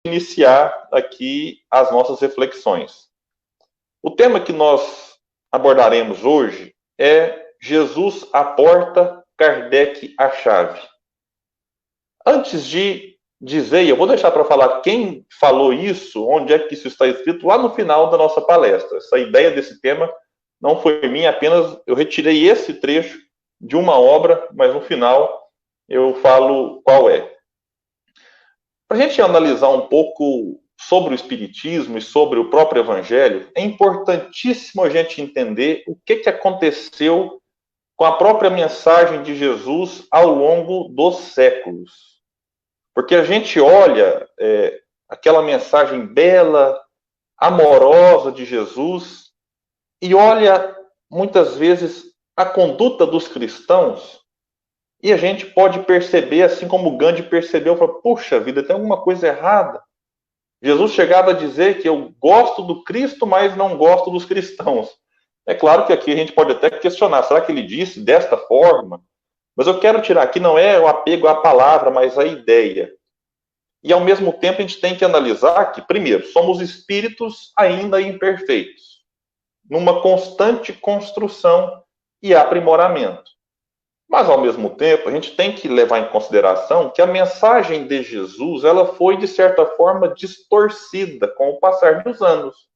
iniciar aqui as nossas reflexões. O tema que nós abordaremos hoje é Jesus a porta, Kardec a chave. Antes de dizer, eu vou deixar para falar quem falou isso, onde é que isso está escrito, lá no final da nossa palestra. Essa ideia desse tema não foi minha, apenas eu retirei esse trecho de uma obra, mas no final eu falo qual é. Para a gente analisar um pouco sobre o Espiritismo e sobre o próprio Evangelho, é importantíssimo a gente entender o que aconteceu com a própria mensagem de Jesus ao longo dos séculos. Porque a gente olha aquela mensagem bela, amorosa de Jesus, e olha muitas vezes a conduta dos cristãos, e a gente pode perceber, assim como Gandhi percebeu, fala, puxa vida, tem alguma coisa errada. Jesus chegava a dizer que eu gosto do Cristo, mas não gosto dos cristãos. É claro que aqui a gente pode até questionar, será que ele disse desta forma? Mas eu quero tirar aqui, não é o apego à palavra, mas à ideia. E ao mesmo tempo a gente tem que analisar que, primeiro, somos espíritos ainda imperfeitos, numa constante construção e aprimoramento. Mas, ao mesmo tempo, a gente tem que levar em consideração que a mensagem de Jesus ela foi, de certa forma, distorcida com o passar dos anos.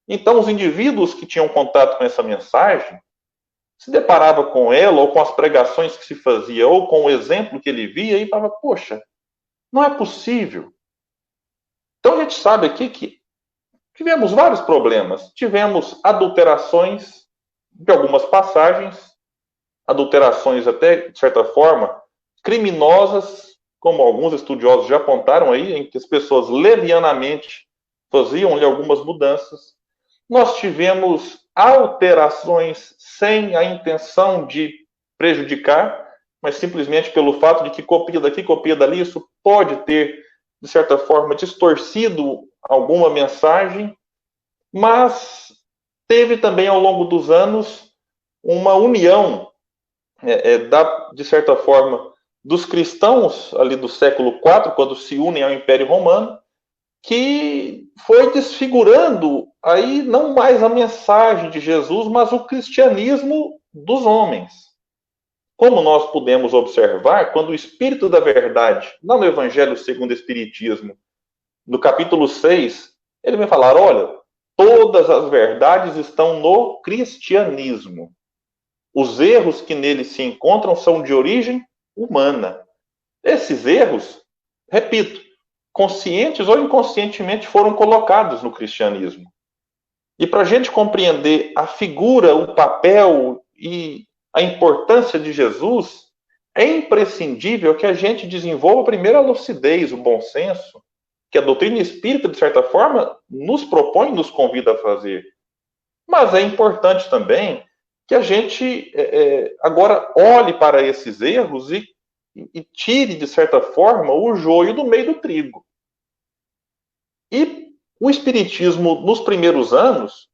Então, os indivíduos que tinham contato com essa mensagem se deparavam com ela, ou com as pregações que se fazia, ou com o exemplo que ele via, e falava, poxa, não é possível. Então, a gente sabe aqui que tivemos vários problemas. Tivemos adulterações de algumas passagens, adulterações até, de certa forma, criminosas, como alguns estudiosos já apontaram aí, em que as pessoas levianamente faziam-lhe algumas mudanças. Nós tivemos alterações sem a intenção de prejudicar, mas simplesmente pelo fato de que copia daqui, copia dali, isso pode ter, de certa forma, distorcido alguma mensagem, mas teve também, ao longo dos anos, uma união de certa forma, dos cristãos ali do século IV, quando se unem ao Império Romano, que foi desfigurando aí não mais a mensagem de Jesus, mas o cristianismo dos homens. Como nós pudemos observar, quando o Espírito da Verdade, lá no Evangelho segundo o Espiritismo, no capítulo 6, ele vem falar, olha, todas as verdades estão no cristianismo. Os erros que nele se encontram são de origem humana. Esses erros, repito, conscientes ou inconscientemente foram colocados no cristianismo. E para a gente compreender a figura, o papel e a importância de Jesus, é imprescindível que a gente desenvolva primeiro a lucidez, o bom senso, que a doutrina espírita, de certa forma, nos propõe, nos convida a fazer. Mas é importante também que a gente agora olhe para esses erros e tire, de certa forma, o joio do meio do trigo. E o Espiritismo, nos primeiros anos,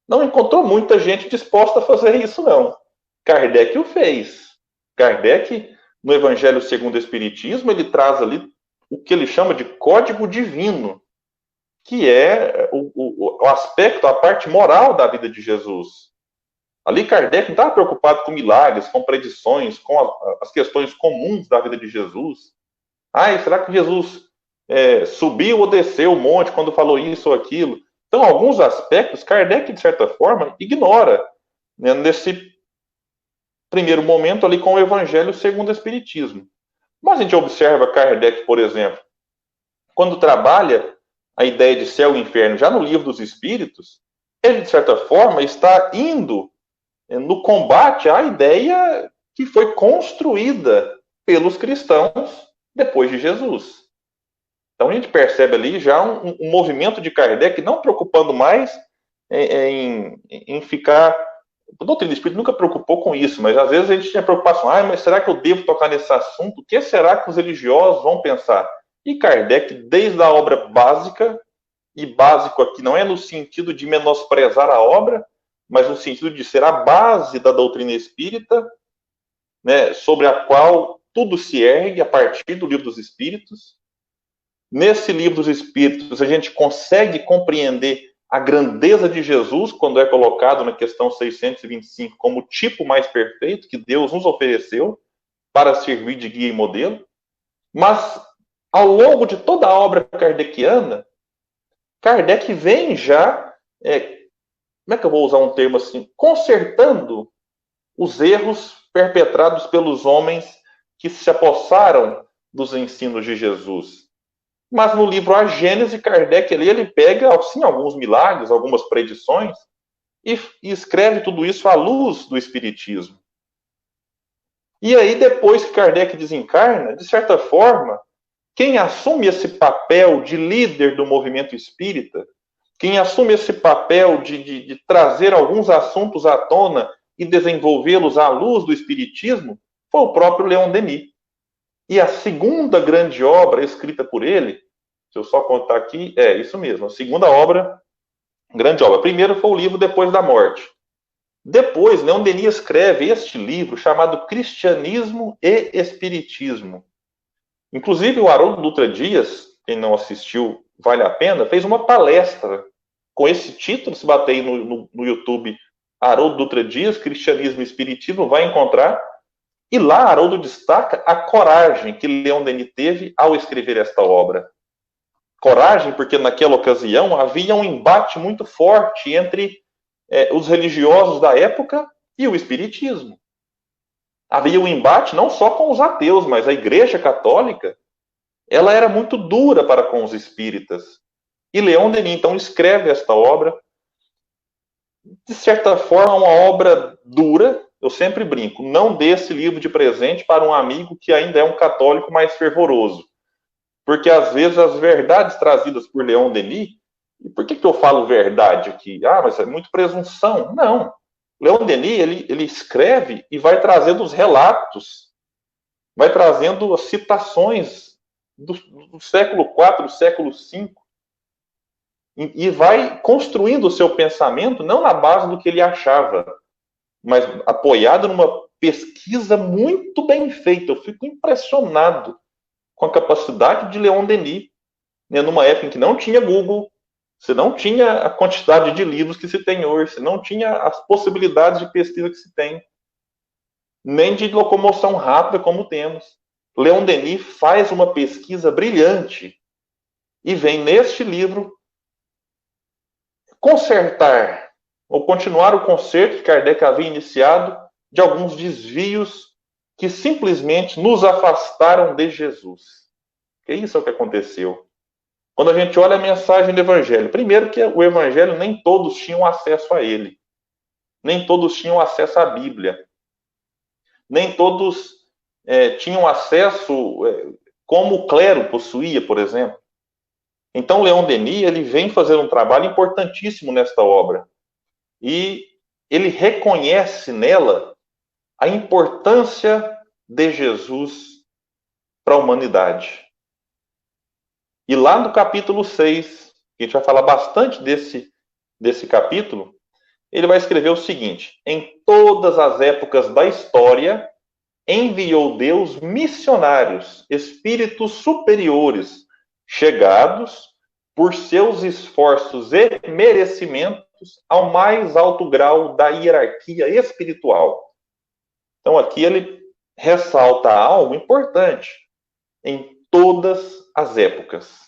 não encontrou muita gente disposta a fazer isso, não. Kardec o fez. Kardec, no Evangelho segundo o Espiritismo, ele traz ali o que ele chama de código divino, que é o aspecto, a parte moral da vida de Jesus. Ali Kardec não estava preocupado com milagres, com predições, com as questões comuns da vida de Jesus. Será que Jesus subiu ou desceu o monte quando falou isso ou aquilo? Então, alguns aspectos, Kardec, de certa forma, ignora, né, nesse primeiro momento ali com o Evangelho segundo o Espiritismo. Mas a gente observa Kardec, por exemplo, quando trabalha a ideia de céu e inferno já no Livro dos Espíritos, ele, de certa forma, está indo no combate à ideia que foi construída pelos cristãos depois de Jesus. Então a gente percebe ali já um movimento de Kardec não preocupando mais em ficar... A doutrina espírita nunca preocupou com isso, mas às vezes a gente tinha preocupação, mas será que eu devo tocar nesse assunto? O que será que os religiosos vão pensar? E Kardec, desde a obra básica, e básico aqui não é no sentido de menosprezar a obra, mas no sentido de ser a base da doutrina espírita, né, sobre a qual tudo se ergue a partir do Livro dos Espíritos. Nesse livro dos Espíritos, a gente consegue compreender a grandeza de Jesus, quando é colocado na questão 625 como o tipo mais perfeito que Deus nos ofereceu para servir de guia e modelo. Mas, ao longo de toda a obra kardeciana, Kardec vem já, como é que eu vou usar um termo assim, consertando os erros perpetrados pelos homens que se apossaram dos ensinos de Jesus. Mas no livro A Gênese, Kardec ali, ele pega, sim, alguns milagres, algumas predições, e escreve tudo isso à luz do Espiritismo. E aí, depois que Kardec desencarna, de certa forma, quem assume esse papel de líder do movimento espírita, quem assume esse papel de trazer alguns assuntos à tona e desenvolvê-los à luz do Espiritismo, foi o próprio Leon Denis. E a segunda grande obra escrita por ele, se eu só contar aqui, é isso mesmo, a segunda obra, grande obra. Primeiro foi o livro Depois da Morte. Depois, Leon Denis escreve este livro chamado Cristianismo e Espiritismo. Inclusive, o Haroldo Dutra Dias, quem não assistiu, vale a pena, fez uma palestra com esse título. Se bater aí no YouTube, Haroldo Dutra Dias, Cristianismo e Espiritismo, vai encontrar. E lá, Haroldo destaca a coragem que Leon Denis teve ao escrever esta obra. Coragem, porque naquela ocasião havia um embate muito forte entre os religiosos da época e o Espiritismo. Havia um embate não só com os ateus, mas a Igreja Católica, ela era muito dura para com os espíritas. E Leon Denis, então, escreve esta obra, de certa forma, uma obra dura. Eu sempre brinco, não dê esse livro de presente para um amigo que ainda é um católico mais fervoroso. Porque, às vezes, as verdades trazidas por Leon Denis, e por que eu falo verdade aqui? Ah, mas é muito presunção. Não. Leon Denis, ele escreve e vai trazendo os relatos, vai trazendo as citações do século IV, do século V, e vai construindo o seu pensamento não na base do que ele achava, mas apoiado numa pesquisa muito bem feita. Eu fico impressionado com a capacidade de Leon Denis, né, numa época em que não tinha Google, você não tinha a quantidade de livros que se tem hoje, você não tinha as possibilidades de pesquisa que se tem, nem de locomoção rápida como temos. Leon Denis faz uma pesquisa brilhante e vem neste livro consertar ou continuar o conserto que Kardec havia iniciado de alguns desvios que simplesmente nos afastaram de Jesus. Que isso é o que aconteceu. Quando a gente olha a mensagem do Evangelho, primeiro que o Evangelho nem todos tinham acesso a ele. Nem todos tinham acesso à Bíblia. Nem todos tinham acesso como o clero possuía, por exemplo. Então, Leon Denis, ele vem fazer um trabalho importantíssimo nesta obra. E ele reconhece nela a importância de Jesus para a humanidade. E lá no capítulo 6, que a gente vai falar bastante desse capítulo, ele vai escrever o seguinte: em todas as épocas da história, enviou Deus missionários, espíritos superiores, chegados por seus esforços e merecimentos ao mais alto grau da hierarquia espiritual. Então aqui ele ressalta algo importante em todas as épocas.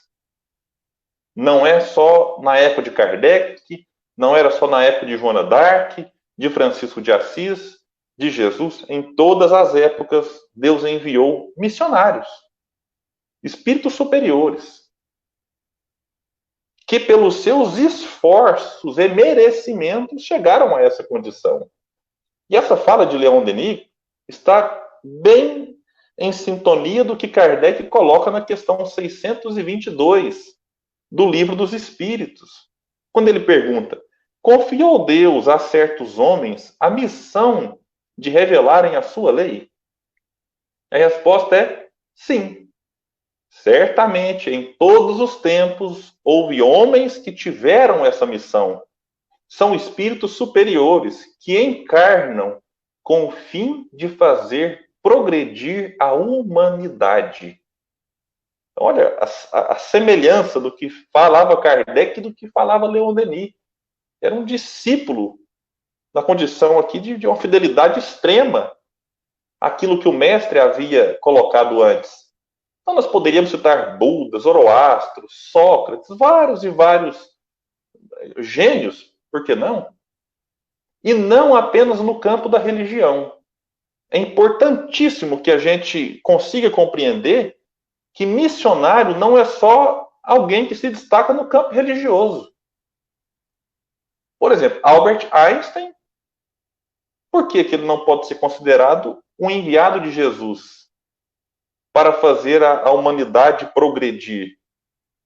Não é só na época de Kardec, não era só na época de Joana d'Arc, de Francisco de Assis, de Jesus. Em todas as épocas, Deus enviou missionários, espíritos superiores, que pelos seus esforços e merecimentos chegaram a essa condição. E essa fala de Leon Denis está bem em sintonia do que Kardec coloca na questão 622 do Livro dos Espíritos, quando ele pergunta: confiou Deus a certos homens a missão de revelarem a sua lei? A resposta é sim. Certamente, em todos os tempos, houve homens que tiveram essa missão. São espíritos superiores que encarnam com o fim de fazer progredir a humanidade. Olha, a semelhança do que falava Kardec e do que falava Leon Denis. Era um discípulo na condição aqui de uma fidelidade extrema àquilo que o mestre havia colocado antes. Então nós poderíamos citar Buda, Zoroastro, Sócrates, vários e vários gênios, por que não? E não apenas no campo da religião. É importantíssimo que a gente consiga compreender que missionário não é só alguém que se destaca no campo religioso. Por exemplo, Albert Einstein, por que ele não pode ser considerado um enviado de Jesus para fazer a humanidade progredir?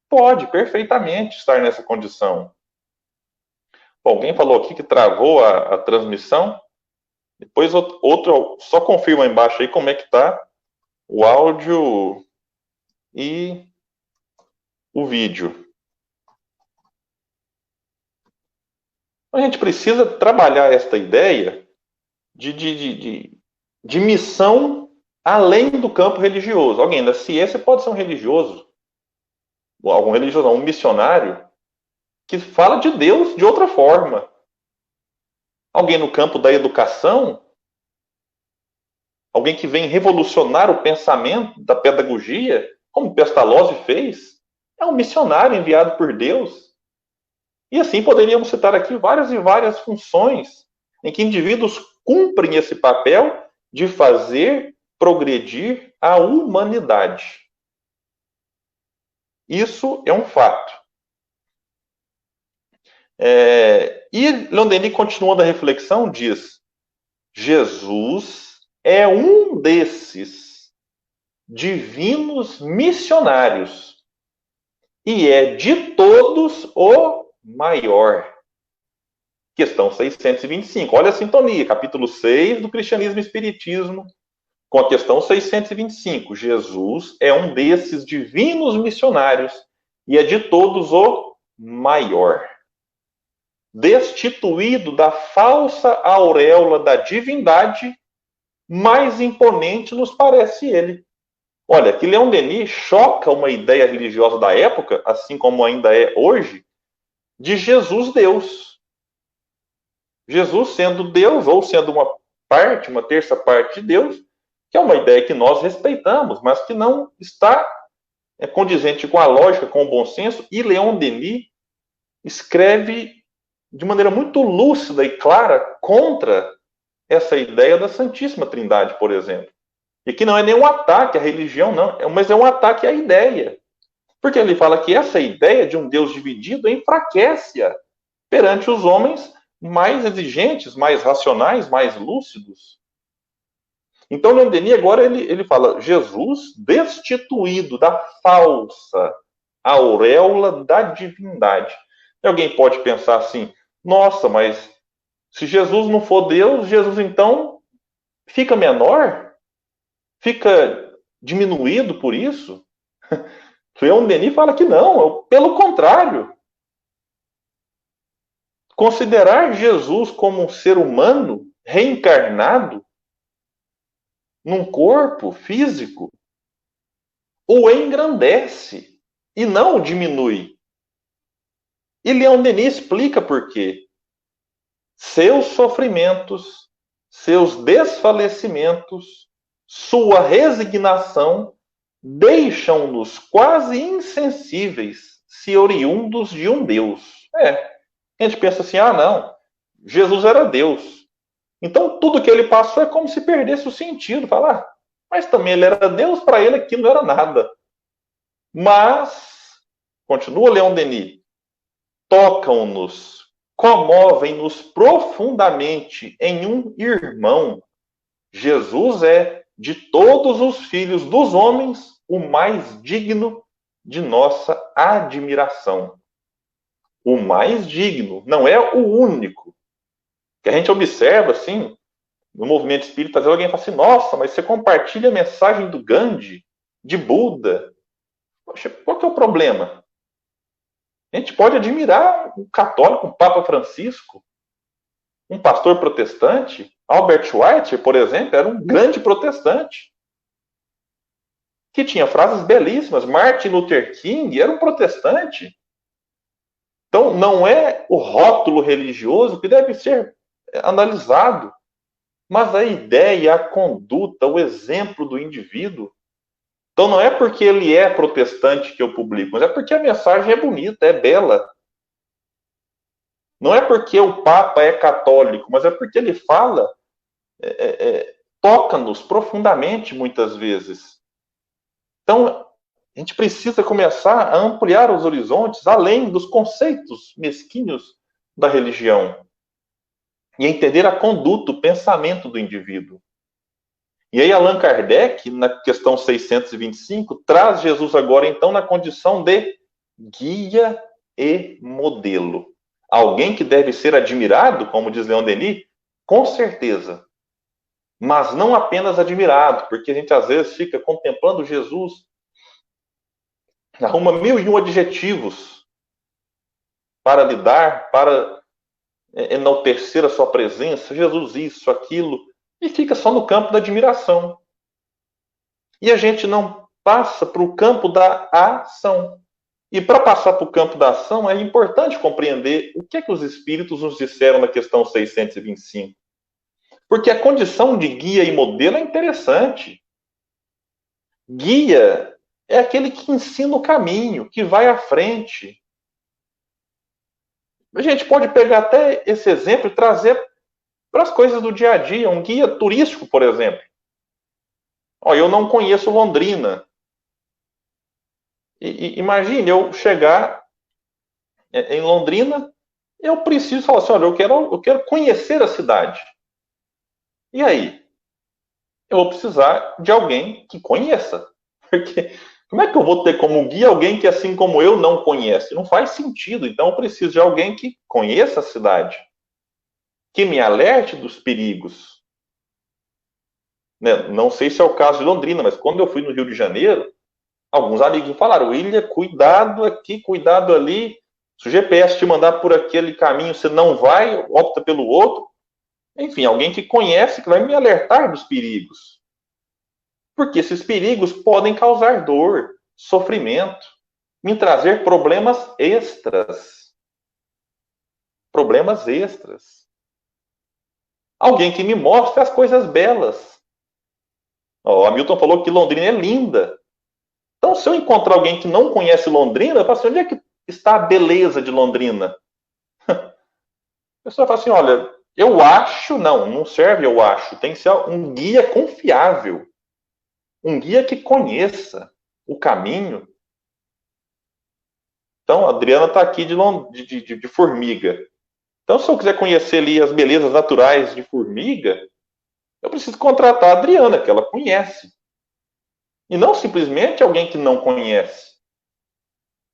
Pode perfeitamente estar nessa condição. Bom, alguém falou aqui que travou a transmissão. Depois outro só confirma aí embaixo aí como é que está o áudio e o vídeo. A gente precisa trabalhar esta ideia de missão além do campo religioso. Alguém da ciência pode ser um religioso, algum religioso, um missionário, que fala de Deus de outra forma. Alguém no campo da educação, alguém que vem revolucionar o pensamento da pedagogia, como Pestalozzi fez, é um missionário enviado por Deus. E assim poderíamos citar aqui várias e várias funções em que indivíduos cumprem esse papel de fazer progredir a humanidade. Isso é um fato. E Leon Denis, continuando a reflexão, diz: Jesus é um desses divinos missionários e é de todos o maior. Questão 625. Olha a sintonia, capítulo 6 do Cristianismo e Espiritismo, com a questão 625. Jesus é um desses divinos missionários e é de todos o maior. Destituído da falsa auréola da divindade, mais imponente nos parece ele. Olha, que Leon Denis choca uma ideia religiosa da época, assim como ainda é hoje, de Jesus Deus. Jesus sendo Deus, ou sendo uma terça parte de Deus, que é uma ideia que nós respeitamos, mas que não está condizente com a lógica, com o bom senso, e Leon Denis escreve de maneira muito lúcida e clara contra essa ideia da Santíssima Trindade, por exemplo. E que não é nenhum ataque à religião, não, mas é um ataque à ideia. Porque ele fala que essa ideia de um Deus dividido enfraquece-a perante os homens mais exigentes, mais racionais, mais lúcidos. Então, Leon Denis agora ele fala: Jesus destituído da falsa auréola da divindade. E alguém pode pensar assim: nossa, mas se Jesus não for Deus, Jesus então fica menor? Fica diminuído por isso? Leon Denis fala que não, pelo contrário. Considerar Jesus como um ser humano reencarnado num corpo físico o engrandece e não o diminui. E Leon Denis explica por quê. Seus sofrimentos, seus desfalecimentos, sua resignação deixam-nos quase insensíveis se oriundos de um Deus. A gente pensa assim, não, Jesus era Deus. Então tudo que ele passou é como se perdesse o sentido. Falar, mas também ele era Deus, para ele aquilo não era nada. Mas, continua Leon Denis, tocam-nos, comovem-nos profundamente em um irmão. Jesus é, de todos os filhos dos homens, o mais digno de nossa admiração. O mais digno, não é o único. Que a gente observa, assim, no movimento espírita, alguém fala assim, nossa, mas você compartilha a mensagem do Gandhi, de Buda. Poxa, qual que é o problema? A gente pode admirar um católico, um Papa Francisco, um pastor protestante. Albert White, por exemplo, era um grande protestante que tinha frases belíssimas. Martin Luther King era um protestante. Então, não é o rótulo religioso que deve ser analisado, mas a ideia, a conduta, o exemplo do indivíduo. Então, não é porque ele é protestante que eu publico, mas é porque a mensagem é bonita, é bela. Não é porque o Papa é católico, mas é porque ele fala, toca-nos profundamente muitas vezes. Então, a gente precisa começar a ampliar os horizontes além dos conceitos mesquinhos da religião e entender a conduta, o pensamento do indivíduo. E aí Allan Kardec, na questão 625, traz Jesus agora então na condição de guia e modelo. Alguém que deve ser admirado, como diz Leon Denis, com certeza. Mas não apenas admirado, porque a gente às vezes fica contemplando Jesus, arruma 1001 adjetivos para lidar, para enaltecer a sua presença, Jesus isso, aquilo, e fica só no campo da admiração. E a gente não passa para o campo da ação. E para passar para o campo da ação, é importante compreender o que é que os Espíritos nos disseram na questão 625. Porque a condição de guia e modelo é interessante. Guia é aquele que ensina o caminho, que vai à frente. A gente pode pegar até esse exemplo e trazer para as coisas do dia a dia. Um guia turístico, por exemplo. Eu não conheço Londrina. Imagine eu chegar em Londrina, eu preciso falar assim, olha, eu quero conhecer a cidade. E aí? Eu vou precisar de alguém que conheça. Porque como é que eu vou ter como guia alguém que, assim como eu, não conhece? Não faz sentido. Então, eu preciso de alguém que conheça a cidade, que me alerte dos perigos. Não sei se é o caso de Londrina, mas quando eu fui no Rio de Janeiro, alguns amigos me falaram, William, cuidado aqui, cuidado ali. Se o GPS te mandar por aquele caminho, você não vai, opta pelo outro. Enfim, alguém que conhece, que vai me alertar dos perigos. Porque esses perigos podem causar dor, sofrimento, me trazer problemas extras. Problemas extras. Alguém que me mostre as coisas belas. O Hamilton falou que Londrina é linda. Então, se eu encontrar alguém que não conhece Londrina, eu falo assim, onde é que está a beleza de Londrina? A pessoa fala assim, olha, eu acho, não serve eu acho, tem que ser um guia confiável. Um guia que conheça o caminho. Então, a Adriana está aqui de Formiga. Então, se eu quiser conhecer ali as belezas naturais de Formiga, eu preciso contratar a Adriana, que ela conhece. E não simplesmente alguém que não conhece.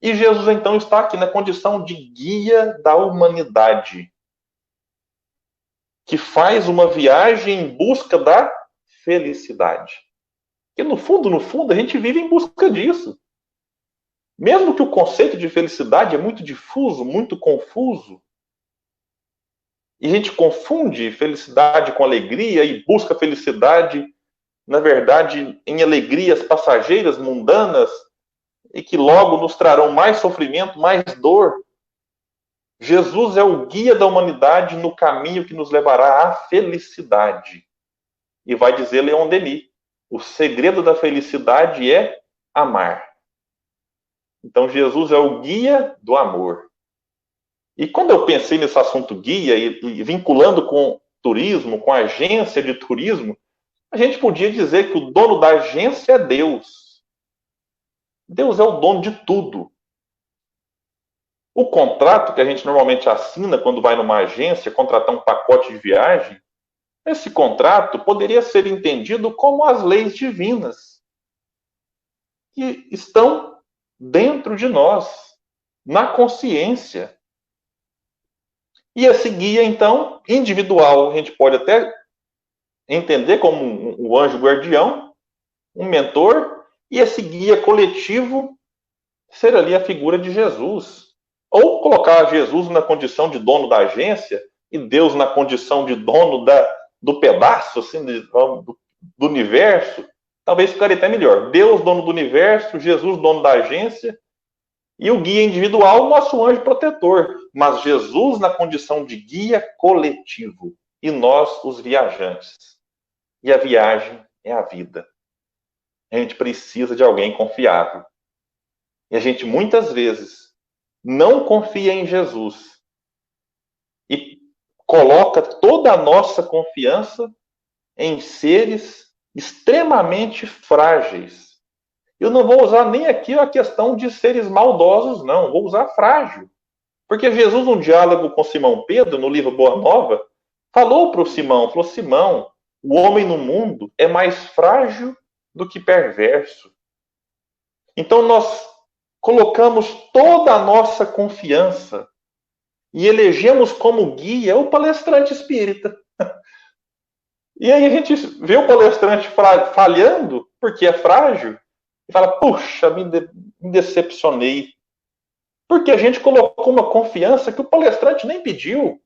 E Jesus, então, está aqui na condição de guia da humanidade, que faz uma viagem em busca da felicidade. Porque, no fundo, a gente vive em busca disso. Mesmo que o conceito de felicidade é muito difuso, muito confuso, e a gente confunde felicidade com alegria e busca felicidade, na verdade, em alegrias passageiras, mundanas, e que logo nos trarão mais sofrimento, mais dor. Jesus é o guia da humanidade no caminho que nos levará à felicidade. E vai dizer Leon Denis, o segredo da felicidade é amar. Então, Jesus é o guia do amor. E quando eu pensei nesse assunto guia, e vinculando com turismo, com agência de turismo, a gente podia dizer que o dono da agência é Deus. Deus é o dono de tudo. O contrato que a gente normalmente assina quando vai numa agência contratar um pacote de viagem, esse contrato poderia ser entendido como as leis divinas que estão dentro de nós, na consciência. E esse guia, então, individual, a gente pode até entender como um anjo guardião, um mentor, e esse guia coletivo ser ali a figura de Jesus. Ou colocar Jesus na condição de dono da agência e Deus na condição de dono do pedaço, assim, do universo. Talvez ficaria até melhor. Deus, dono do universo, Jesus, dono da agência, e o guia individual, nosso anjo protetor. Mas Jesus na condição de guia coletivo. E nós, os viajantes. E a viagem é a vida. A gente precisa de alguém confiável. E a gente, muitas vezes, não confia em Jesus. E coloca toda a nossa confiança em seres extremamente frágeis. Eu não vou usar nem aqui a questão de seres maldosos, não. Vou usar frágil. Porque Jesus, num diálogo com Simão Pedro, no livro Boa Nova, falou para o Simão, falou, Simão, o homem no mundo é mais frágil do que perverso. Então nós colocamos toda a nossa confiança e elegemos como guia o palestrante espírita. E aí a gente vê o palestrante falhando, porque é frágil, e fala, puxa, me decepcionei. Porque a gente colocou uma confiança que o palestrante nem pediu.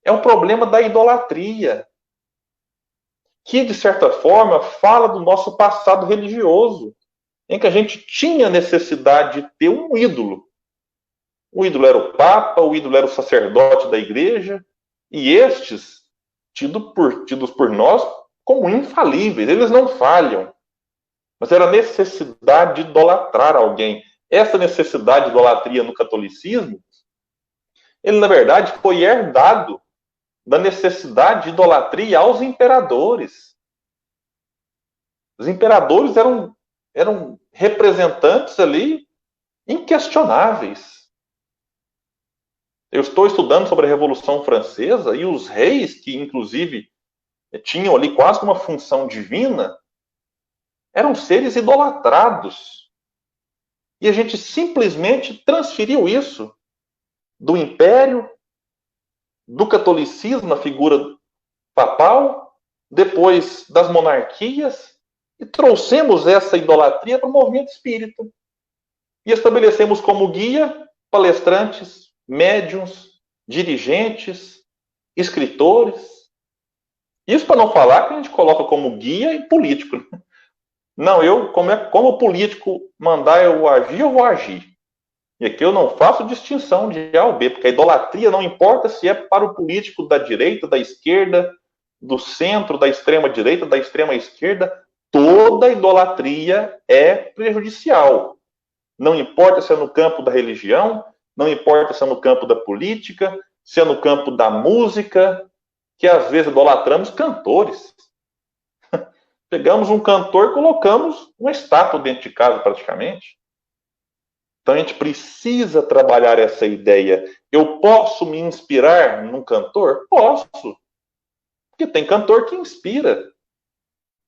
É um problema da idolatria, que, de certa forma, fala do nosso passado religioso, em que a gente tinha necessidade de ter um ídolo. O ídolo era o Papa, o ídolo era o sacerdote da igreja, e estes, tidos por nós como infalíveis, eles não falham. Mas era a necessidade de idolatrar alguém. Essa necessidade de idolatria no catolicismo, ele, na verdade, foi herdado da necessidade de idolatria aos imperadores. Os imperadores eram representantes ali inquestionáveis. Eu estou estudando sobre a Revolução Francesa e os reis, que inclusive tinham ali quase uma função divina, eram seres idolatrados. E a gente simplesmente transferiu isso do império, do catolicismo na figura papal, depois das monarquias, e trouxemos essa idolatria para o movimento espírita. E estabelecemos como guia palestrantes, médiuns, dirigentes, escritores. Isso para não falar que a gente coloca como guia e político. Não, como político mandar eu agir, eu vou agir. E aqui eu não faço distinção de A ou B, porque a idolatria não importa se é para o político da direita, da esquerda, do centro, da extrema direita, da extrema esquerda, toda idolatria é prejudicial. Não importa se é no campo da religião, não importa se é no campo da política, se é no campo da música, que às vezes idolatramos cantores. Pegamos um cantor e colocamos uma estátua dentro de casa, praticamente. Então a gente precisa trabalhar essa ideia. Eu posso me inspirar num cantor? Posso. Porque tem cantor que inspira.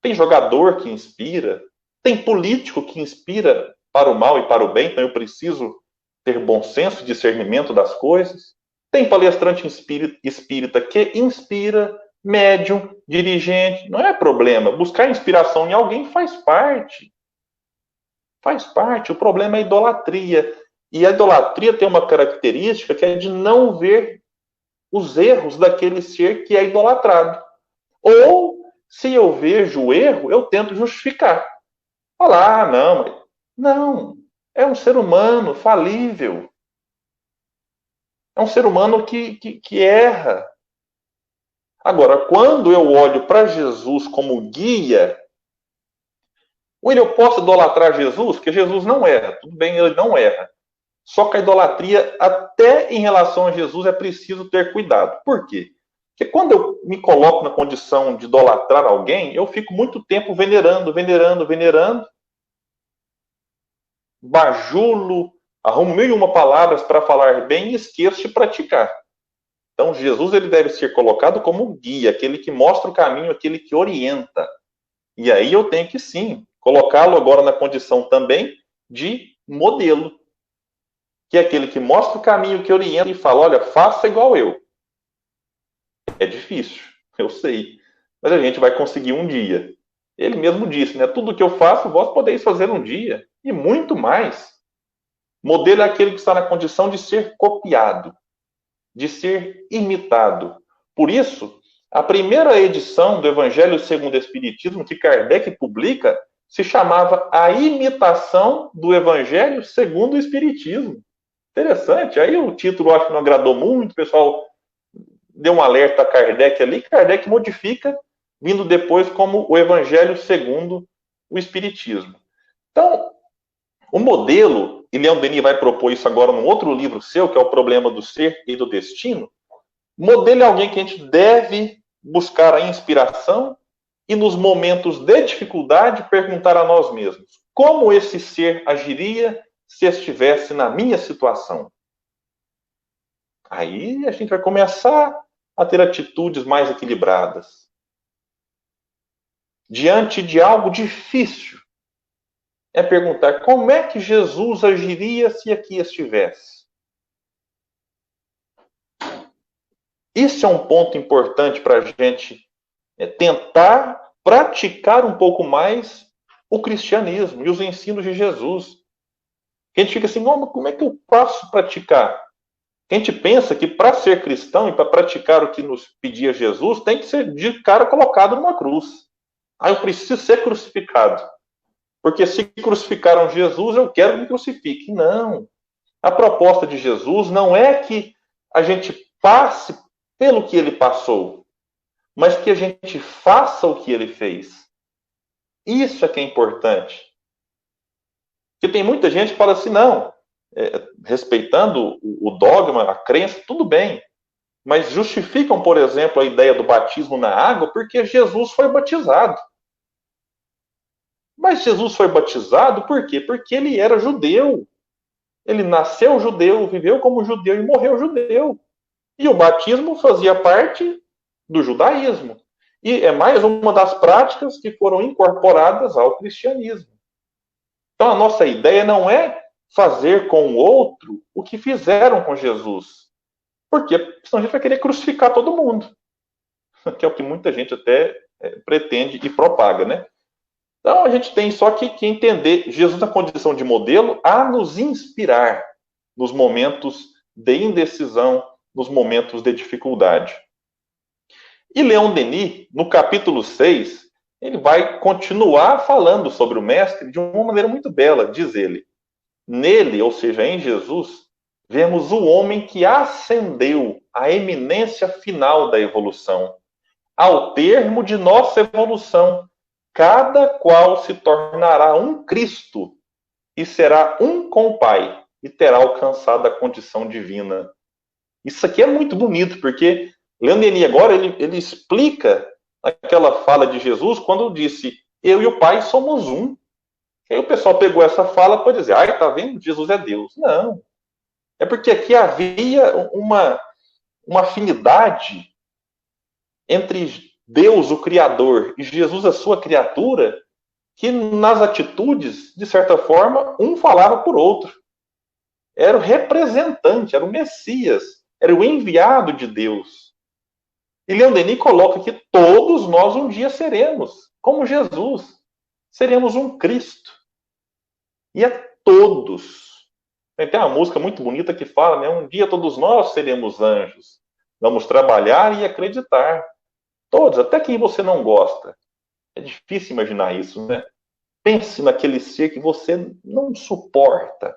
Tem jogador que inspira. Tem político que inspira para o mal e para o bem. Então eu preciso ter bom senso, discernimento das coisas. Tem palestrante espírita que inspira, médium, dirigente. Não é problema. Buscar inspiração em alguém faz parte. Faz parte. O problema é a idolatria. E a idolatria tem uma característica que é de não ver os erros daquele ser que é idolatrado. Ou, se eu vejo o erro, eu tento justificar. Falar, não, é um ser humano falível. É um ser humano que erra. Agora, quando eu olho para Jesus como guia, ou eu posso idolatrar Jesus, porque Jesus não erra. Tudo bem, ele não erra. Só que a idolatria, até em relação a Jesus, é preciso ter cuidado. Por quê? Porque quando eu me coloco na condição de idolatrar alguém, eu fico muito tempo venerando, bajulo, arrumo mil e uma palavras para falar bem e esqueço de praticar. Então, Jesus ele deve ser colocado como guia, aquele que mostra o caminho, aquele que orienta. E aí eu tenho que, sim, colocá-lo agora na condição também de modelo, que é aquele que mostra o caminho, que orienta e fala, olha, faça igual eu. É difícil, eu sei, mas a gente vai conseguir um dia. Ele mesmo disse, né? Tudo que eu faço, vós podeis fazer um dia, e muito mais. Modelo é aquele que está na condição de ser copiado, de ser imitado. Por isso A primeira edição do Evangelho segundo o Espiritismo que Kardec publica se chamava A Imitação do Evangelho segundo o Espiritismo. Interessante. Aí o título acho que não agradou muito, o pessoal deu um alerta a Kardec ali, Kardec modifica, vindo depois como o Evangelho segundo o Espiritismo. Então, o modelo, e Leon Denis vai propor isso agora num outro livro seu, que é O Problema do Ser e do Destino, modelo é alguém que a gente deve buscar a inspiração e nos momentos de dificuldade perguntar a nós mesmos, como esse ser agiria se estivesse na minha situação? Aí a gente vai começar a ter atitudes mais equilibradas. Diante de algo difícil, é perguntar como é que Jesus agiria se aqui estivesse. Isso é um ponto importante para a gente tentar praticar um pouco mais o cristianismo e os ensinos de Jesus. A gente fica assim, como é que eu posso praticar? A gente pensa que para ser cristão e para praticar o que nos pedia Jesus, tem que ser de cara colocado numa cruz. Ah, eu preciso ser crucificado. Porque se crucificaram Jesus, eu quero que me crucifique. Não. A proposta de Jesus não é que a gente passe pelo que ele passou, mas que a gente faça o que ele fez. Isso é que é importante. Porque tem muita gente que fala assim, não, respeitando o dogma, a crença, tudo bem. Mas justificam, por exemplo, a ideia do batismo na água porque Jesus foi batizado. Mas Jesus foi batizado por quê? Porque ele era judeu. Ele nasceu judeu, viveu como judeu e morreu judeu. E o batismo fazia parte do judaísmo. E é mais uma das práticas que foram incorporadas ao cristianismo. Então a nossa ideia não é fazer com o outro o que fizeram com Jesus. Porque senão a gente vai querer crucificar todo mundo. Que é o que muita gente até pretende e propaga, né? Então a gente tem só que entender Jesus na condição de modelo a nos inspirar nos momentos de indecisão, nos momentos de dificuldade. E Leon Denis, no capítulo 6, ele vai continuar falando sobre o mestre de uma maneira muito bela, diz ele. Nele, ou seja, em Jesus, vemos o homem que ascendeu à eminência final da evolução. Ao termo de nossa evolução, cada qual se tornará um Cristo e será um com o Pai e terá alcançado a condição divina. Isso aqui é muito bonito, porque Leon Denis agora ele explica aquela fala de Jesus quando disse, eu e o Pai somos um. Aí o pessoal pegou essa fala para dizer, tá vendo? Jesus é Deus. Não. É porque aqui havia uma afinidade entre Deus, o Criador, e Jesus, a sua criatura, que nas atitudes, de certa forma, um falava por outro. Era o representante, era o Messias, era o enviado de Deus. E Leon Denis coloca que todos nós um dia seremos, como Jesus, seremos um Cristo. E é todos. Tem uma música muito bonita que fala, né? Um dia todos nós seremos anjos. Vamos trabalhar e acreditar. Todos, até quem você não gosta. É difícil imaginar isso, né? Pense naquele ser que você não suporta.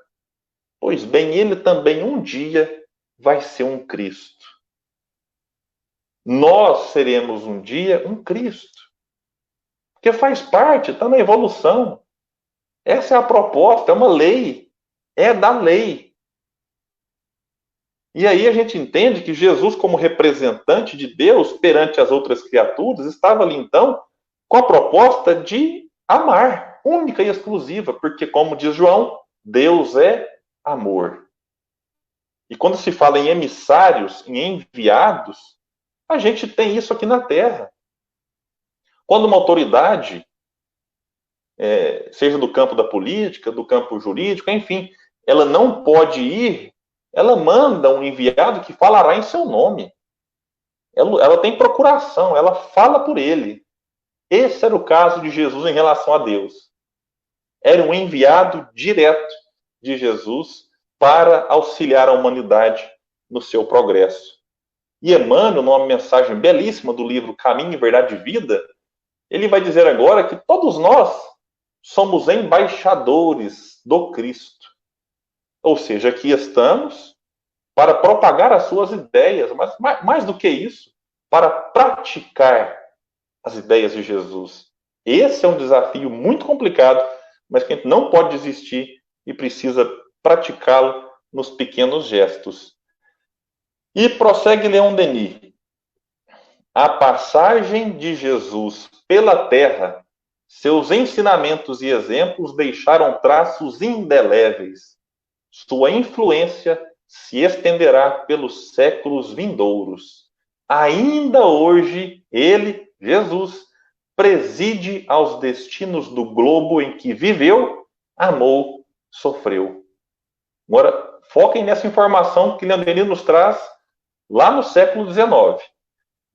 Pois bem, ele também um dia vai ser um Cristo. Nós seremos um dia um Cristo. Porque faz parte, está na evolução. Essa é a proposta, é uma lei. É da lei. E aí a gente entende que Jesus, como representante de Deus perante as outras criaturas, estava ali então com a proposta de amar, única e exclusiva, porque, como diz João, Deus é amor. E quando se fala em emissários, em enviados, a gente tem isso aqui na Terra. Quando uma autoridade, seja do campo da política, do campo jurídico, enfim, ela não pode ir, ela manda um enviado que falará em seu nome. Ela tem procuração, ela fala por ele. Esse era o caso de Jesus em relação a Deus. Era um enviado direto de Jesus para auxiliar a humanidade no seu progresso. E Emmanuel, numa mensagem belíssima do livro Caminho, Verdade e Vida, ele vai dizer agora que todos nós somos embaixadores do Cristo. Ou seja, aqui estamos para propagar as suas ideias, mas mais do que isso, para praticar as ideias de Jesus. Esse é um desafio muito complicado, mas que a gente não pode desistir e precisa praticá-lo nos pequenos gestos. E prossegue Leon Denis. A passagem de Jesus pela terra, seus ensinamentos e exemplos deixaram traços indeléveis. Sua influência se estenderá pelos séculos vindouros. Ainda hoje, ele, Jesus, preside aos destinos do globo em que viveu, amou, sofreu. Agora, foquem nessa informação que Leon Denis nos traz lá no século XIX.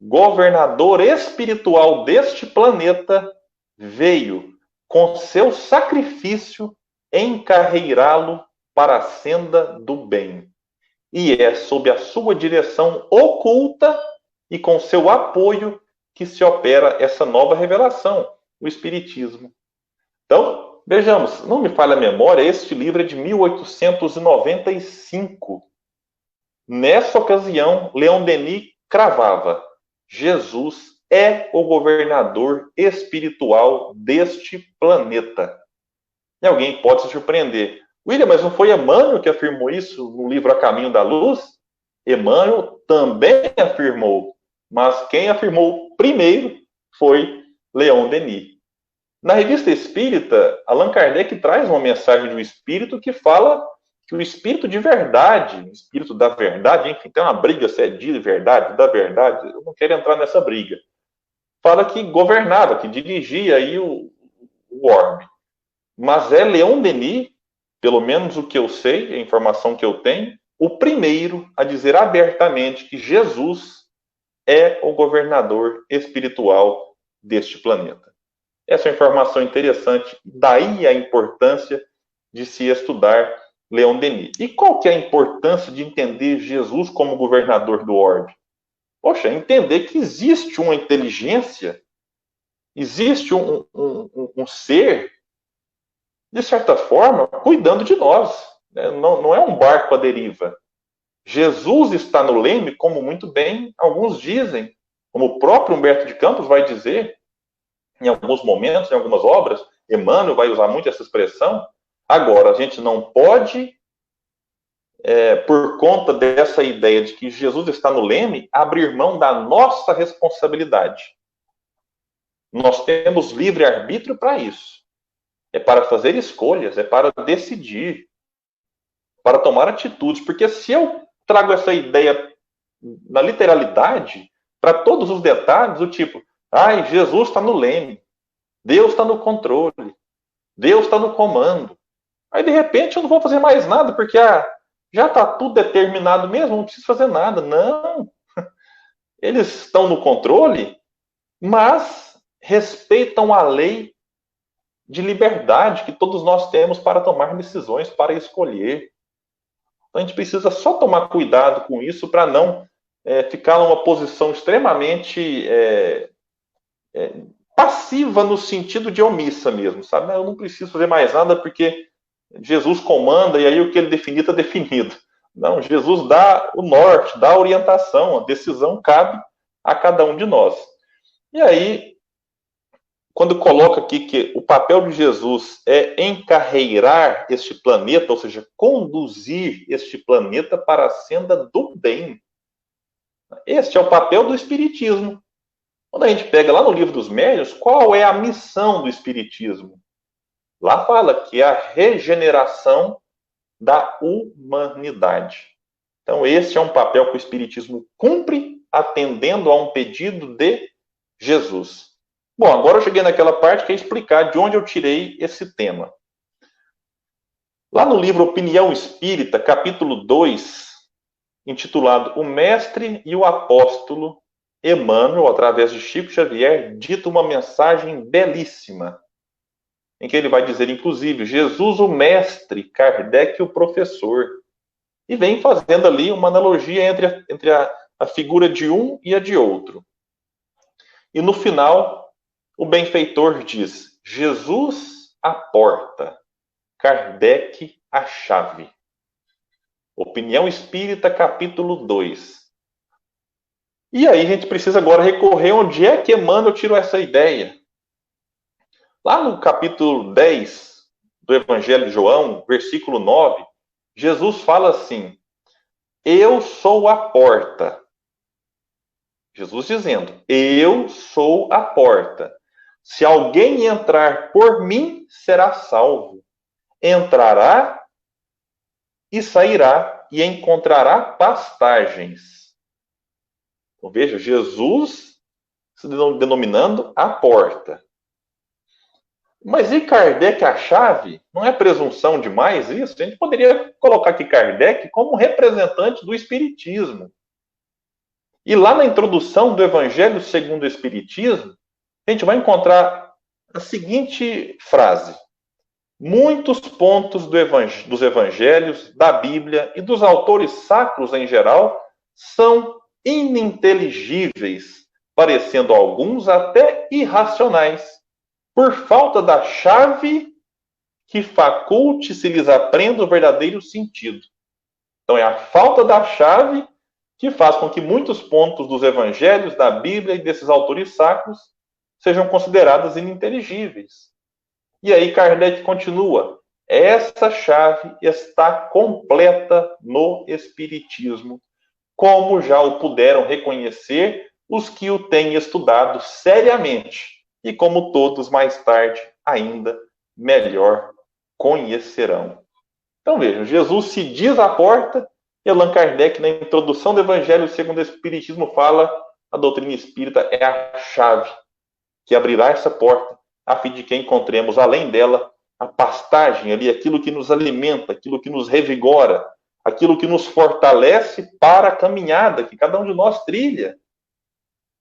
Governador espiritual deste planeta, veio, com seu sacrifício, encarreirá-lo para a senda do bem. E é sob a sua direção oculta e com seu apoio que se opera essa nova revelação, o Espiritismo. Então, vejamos, não me falha a memória, este livro é de 1895. Nessa ocasião, Leon Denis cravava: Jesus é o governador espiritual deste planeta. E alguém pode se surpreender. William, mas não foi Emmanuel que afirmou isso no livro A Caminho da Luz? Emmanuel também afirmou, mas quem afirmou primeiro foi Leon Denis. Na Revista Espírita, Allan Kardec traz uma mensagem do Espírito que fala que o Espírito de verdade, o Espírito da verdade, enfim, tem uma briga se é de verdade, da verdade, eu não quero entrar nessa briga. Fala que governava, que dirigia aí o orbe. Mas é Leon Denis, pelo menos o que eu sei, a informação que eu tenho, o primeiro a dizer abertamente que Jesus é o governador espiritual deste planeta. Essa é uma informação interessante, daí a importância de se estudar Leon Denis. E qual que é a importância de entender Jesus como governador do orbe? Poxa, entender que existe uma inteligência, existe um ser, de certa forma, cuidando de nós. Não é um barco à deriva. Jesus está no leme, como muito bem alguns dizem, como o próprio Humberto de Campos vai dizer, em alguns momentos, em algumas obras, Emmanuel vai usar muito essa expressão. Agora, a gente não pode, por conta dessa ideia de que Jesus está no leme, abrir mão da nossa responsabilidade. Nós temos livre-arbítrio para isso. É para fazer escolhas, é para decidir, para tomar atitudes. Porque se eu trago essa ideia na literalidade, para todos os detalhes, do tipo, Jesus está no leme, Deus está no controle, Deus está no comando. Aí, de repente, eu não vou fazer mais nada, porque já está tudo determinado mesmo, não preciso fazer nada. Não. Eles estão no controle, mas respeitam a lei de liberdade que todos nós temos para tomar decisões, para escolher. Então, a gente precisa só tomar cuidado com isso para não ficar numa posição extremamente passiva no sentido de omissa mesmo, sabe? Eu não preciso fazer mais nada porque Jesus comanda e aí o que ele definir está definido. Não, Jesus dá o norte, dá a orientação, a decisão cabe a cada um de nós. E aí, quando coloca aqui que o papel de Jesus é encarreirar este planeta, ou seja, conduzir este planeta para a senda do bem. Este é o papel do Espiritismo. Quando a gente pega lá no Livro dos Médiuns, qual é a missão do Espiritismo? Lá fala que é a regeneração da humanidade. Então, esse é um papel que o Espiritismo cumpre atendendo a um pedido de Jesus. Bom, agora eu cheguei naquela parte que é explicar de onde eu tirei esse tema. Lá no livro Opinião Espírita, capítulo 2, intitulado O Mestre e o Apóstolo, Emmanuel, através de Chico Xavier, dita uma mensagem belíssima, em que ele vai dizer, inclusive, Jesus o mestre, Kardec o professor. E vem fazendo ali uma analogia entre a figura de um e a de outro. E no final, o benfeitor diz: Jesus a porta, Kardec a chave. Opinião Espírita, capítulo 2. E aí a gente precisa agora recorrer onde é que Emmanuel tirou essa ideia. Lá no capítulo 10 do Evangelho de João, versículo 9, Jesus fala assim: eu sou a porta. Jesus dizendo: eu sou a porta. Se alguém entrar por mim, será salvo. Entrará e sairá e encontrará pastagens. Então veja, Jesus se denominando a porta. Mas e Kardec a chave? Não é presunção demais isso? A gente poderia colocar aqui Kardec como representante do Espiritismo. E lá na introdução do Evangelho segundo o Espiritismo, a gente vai encontrar a seguinte frase: muitos pontos dos evangelhos, da Bíblia e dos autores sacros em geral são ininteligíveis, parecendo alguns até irracionais, por falta da chave que faculte se lhes aprenda o verdadeiro sentido. Então é a falta da chave que faz com que muitos pontos dos evangelhos, da Bíblia e desses autores sacros sejam considerados ininteligíveis. E aí Kardec continua: essa chave está completa no Espiritismo, como já o puderam reconhecer os que o têm estudado seriamente, e como todos mais tarde ainda melhor conhecerão. Então vejam, Jesus se diz a porta, e Allan Kardec, na introdução do Evangelho segundo o Espiritismo, fala: a doutrina espírita é a chave que abrirá essa porta, a fim de que encontremos, além dela, a pastagem ali, aquilo que nos alimenta, aquilo que nos revigora, aquilo que nos fortalece para a caminhada que cada um de nós trilha.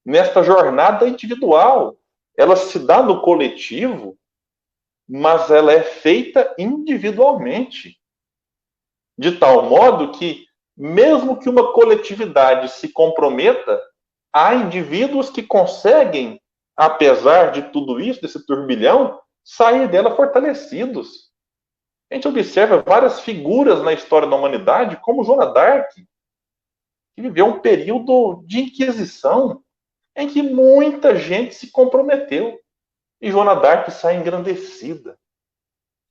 Nesta jornada individual, ela se dá no coletivo, mas ela é feita individualmente. De tal modo que, mesmo que uma coletividade se comprometa, há indivíduos que conseguem, apesar de tudo isso, desse turbilhão, sair dela fortalecidos. A gente observa várias figuras na história da humanidade, como Joana d'Arc, que viveu um período de inquisição, em que muita gente se comprometeu. E Joana d'Arc sai engrandecida.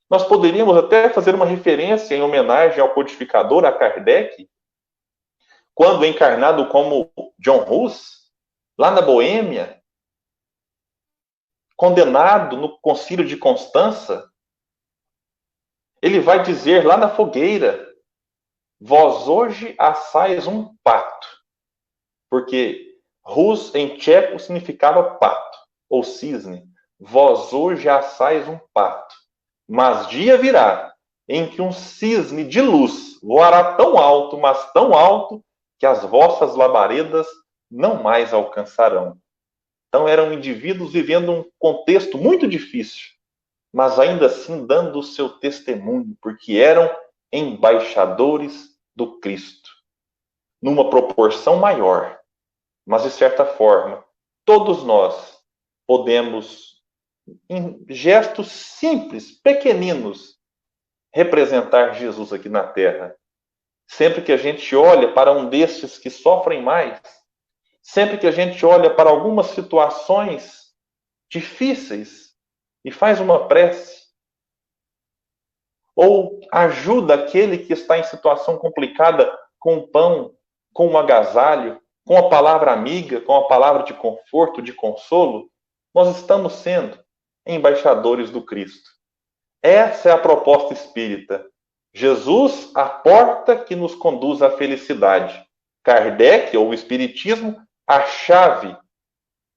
Nós poderíamos até fazer uma referência em homenagem ao codificador, a Kardec, quando encarnado como John Hus, lá na Boêmia, condenado no concílio de Constança, ele vai dizer lá na fogueira: vós hoje assais um pato, porque Rus em tcheco significava pato, ou cisne. Vós hoje assais um pato, mas dia virá em que um cisne de luz voará tão alto, mas tão alto, que as vossas labaredas não mais alcançarão. Então eram indivíduos vivendo um contexto muito difícil, mas ainda assim dando o seu testemunho, porque eram embaixadores do Cristo, numa proporção maior. Mas, de certa forma, todos nós podemos, em gestos simples, pequeninos, representar Jesus aqui na Terra. Sempre que a gente olha para um destes que sofrem mais, sempre que a gente olha para algumas situações difíceis e faz uma prece, ou ajuda aquele que está em situação complicada com o pão, com um agasalho, com a palavra amiga, com a palavra de conforto, de consolo, nós estamos sendo embaixadores do Cristo. Essa é a proposta espírita. Jesus, a porta que nos conduz à felicidade. Kardec, ou o Espiritismo, a chave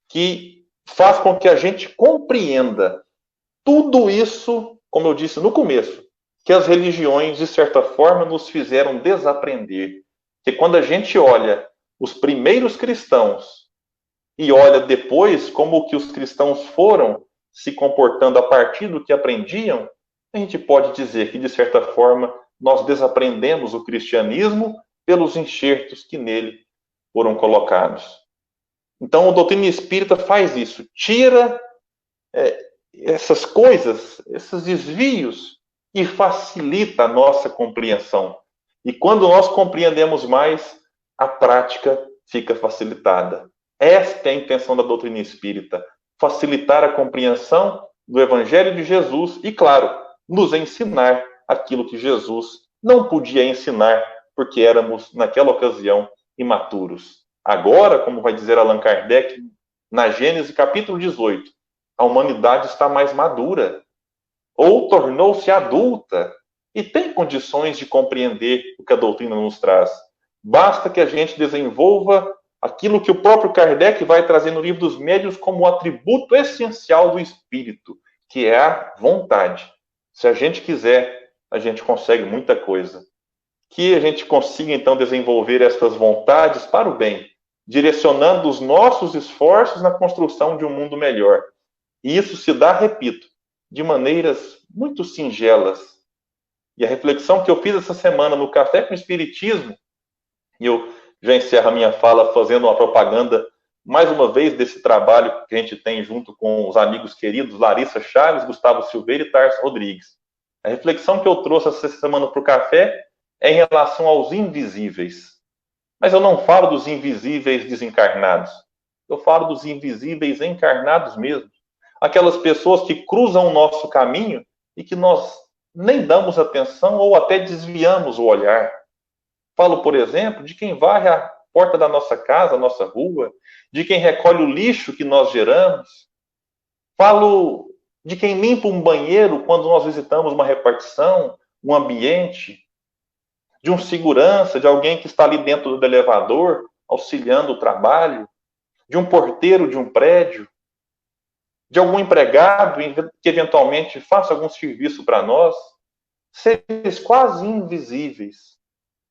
que faz com que a gente compreenda tudo isso, como eu disse no começo, que as religiões, de certa forma, nos fizeram desaprender. Que quando a gente olha os primeiros cristãos e olha depois como que os cristãos foram se comportando a partir do que aprendiam, a gente pode dizer que, de certa forma, nós desaprendemos o cristianismo pelos enxertos que nele foram colocados. Então, a doutrina espírita faz isso, tira essas coisas, esses desvios, e facilita a nossa compreensão. E quando nós compreendemos mais, a prática fica facilitada. Esta é a intenção da doutrina espírita, facilitar a compreensão do Evangelho de Jesus e, claro, nos ensinar aquilo que Jesus não podia ensinar, porque éramos, naquela ocasião, imaturos. Agora, como vai dizer Allan Kardec, na Gênesis capítulo 18, a humanidade está mais madura, ou tornou-se adulta, e tem condições de compreender o que a doutrina nos traz. Basta que a gente desenvolva aquilo que o próprio Kardec vai trazer no Livro dos Médiuns como o atributo essencial do espírito, que é a vontade. Se a gente quiser, a gente consegue muita coisa. Que a gente consiga, então, desenvolver essas vontades para o bem, direcionando os nossos esforços na construção de um mundo melhor. E isso se dá, repito, de maneiras muito singelas. E a reflexão que eu fiz essa semana no Café com o Espiritismo, e eu já encerro a minha fala fazendo uma propaganda, mais uma vez, desse trabalho que a gente tem junto com os amigos queridos Larissa Chaves, Gustavo Silveira e Tarso Rodrigues. A reflexão que eu trouxe essa semana para o café é em relação aos invisíveis. Mas eu não falo dos invisíveis desencarnados. Eu falo dos invisíveis encarnados mesmo. Aquelas pessoas que cruzam o nosso caminho e que nós nem damos atenção ou até desviamos o olhar. Falo, por exemplo, de quem varre a porta da nossa casa, a nossa rua, de quem recolhe o lixo que nós geramos. Falo de quem limpa um banheiro quando nós visitamos uma repartição, um ambiente, de um segurança, de alguém que está ali dentro do elevador, auxiliando o trabalho, de um porteiro de um prédio, de algum empregado que eventualmente faça algum serviço para nós, seres quase invisíveis,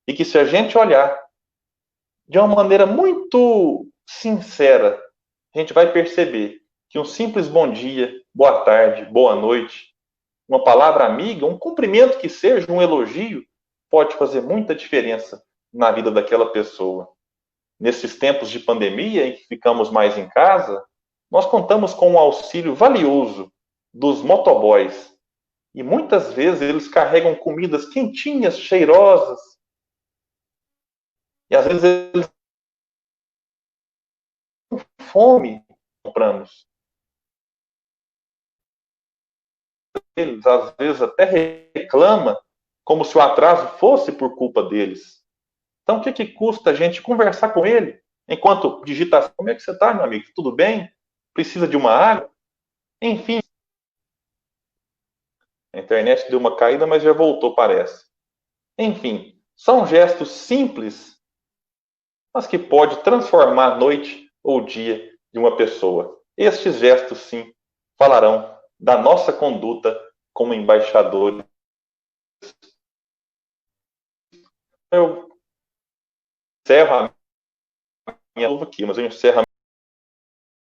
e que se a gente olhar de uma maneira muito sincera, a gente vai perceber que um simples bom dia, boa tarde, boa noite, uma palavra amiga, um cumprimento que seja, um elogio, pode fazer muita diferença na vida daquela pessoa. Nesses tempos de pandemia, em que ficamos mais em casa, nós contamos com um auxílio valioso dos motoboys. E muitas vezes eles carregam comidas quentinhas, cheirosas. E às vezes eles têm fome, compramos. Eles às vezes até reclamam como se o atraso fosse por culpa deles. Então, o que custa a gente conversar com ele? Enquanto digita, como é que você está, meu amigo? Tudo bem? Precisa de uma água? Enfim, a internet deu uma caída, mas já voltou, parece. Enfim, são gestos simples, mas que pode transformar a noite ou o dia de uma pessoa. Estes gestos, sim, falarão da nossa conduta como embaixadores. Eu encerro a minha aqui, mas eu encerro